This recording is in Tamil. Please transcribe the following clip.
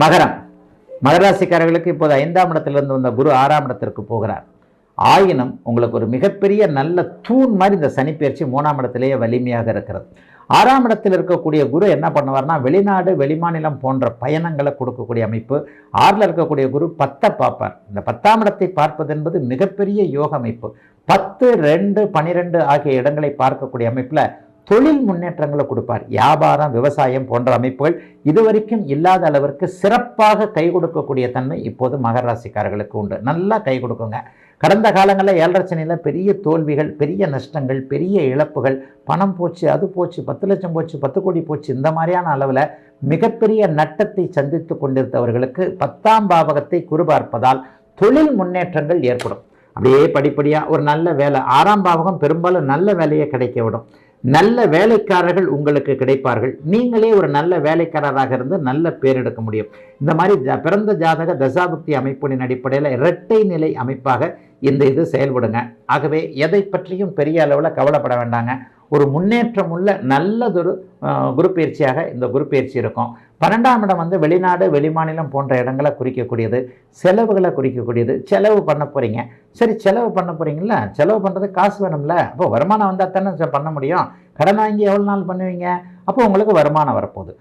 மகரம் மகராசிக்காரர்களுக்கு இப்போது 5ஆம் இடத்திலிருந்து வந்த குரு 6ஆம் இடத்திற்கு போகிறார். ஆயினும் உங்களுக்கு ஒரு மிகப்பெரிய நல்ல தூண் மாதிரி இந்த சனிப்பெயர்ச்சி 3ஆம் இடத்திலேயே வலிமையாக இருக்கிறது. 6ஆம் இடத்தில் இருக்கக்கூடிய குரு என்ன பண்ணுவார்னா, வெளிநாடு வெளிமாநிலம் போன்ற பயணங்களை கொடுக்கக்கூடிய அமைப்பு. 6ல் இருக்கக்கூடிய குரு 10 பார்ப்பார். இந்த 10ஆம் இடத்தை பார்ப்பது என்பது மிகப்பெரிய யோக அமைப்பு. 10, 2, 12 ஆகிய இடங்களை பார்க்கக்கூடிய அமைப்பில் தொழில் முன்னேற்றங்களை கொடுப்பார். வியாபாரம், விவசாயம் போன்ற அமைப்புகள் இதுவரைக்கும் இல்லாத அளவிற்கு சிறப்பாக கை கொடுக்கக்கூடிய தன்மை இப்போது மகர ராசிக்காரர்களுக்கு உண்டு. நல்லா கை கொடுக்குங்க. கடந்த காலங்களில் 7.5 சனியில் பெரிய தோல்விகள், பெரிய நஷ்டங்கள், பெரிய இழப்புகள், பணம் போச்சு, அது போச்சு, 10 லட்சம் போச்சு, 10 கோடி போச்சு, இந்த மாதிரியான அளவில் மிகப்பெரிய நட்டத்தை சந்தித்து கொண்டிருந்தவர்களுக்கு 10ஆம் பாவகத்தை குரு பார்ப்பதால் தொழில் முன்னேற்றங்கள் ஏற்படும். அப்படியே படிப்படியாக ஒரு நல்ல வேலை, 6ஆம் பாவகம் பெரும்பாலும் நல்ல வேலையை கிடைக்க விடும். நல்ல வேலைக்காரர்கள் உங்களுக்கு கிடைப்பார்கள். நீங்களே ஒரு நல்ல வேலைக்காரராக இருந்து நல்ல பேர் எடுக்க முடியும். இந்த மாதிரி பிறந்த ஜாதக தசாபுக்தி அமைப்பின் அடிப்படையில் இரட்டை நிலை அமைப்பாக இது செயல்படுங்க. ஆகவே எதை பற்றியும் பெரிய அளவில் கவலைப்பட வேண்டாங்க. ஒரு முன்னேற்றம் உள்ள நல்லதொரு குரு பயிற்சியாக இந்த குரு பயிற்சி இருக்கும். 12ஆம் இடம் வெளிநாடு வெளிமாநிலம் போன்ற இடங்களை குறிக்கக்கூடியது, செலவுகளை குறிக்கக்கூடியது. செலவு பண்ண போகிறீங்க, சரி செலவு பண்ண போகிறீங்களா, செலவு பண்ணுறது காசு வேணும்ல, அப்போ வருமானம் வந்தால் தானே பண்ண முடியும். கடன் வாங்கி எவ்வளோ நாள் பண்ணுவீங்க, அப்போ உங்களுக்கு வருமானம் வரப்போகுது.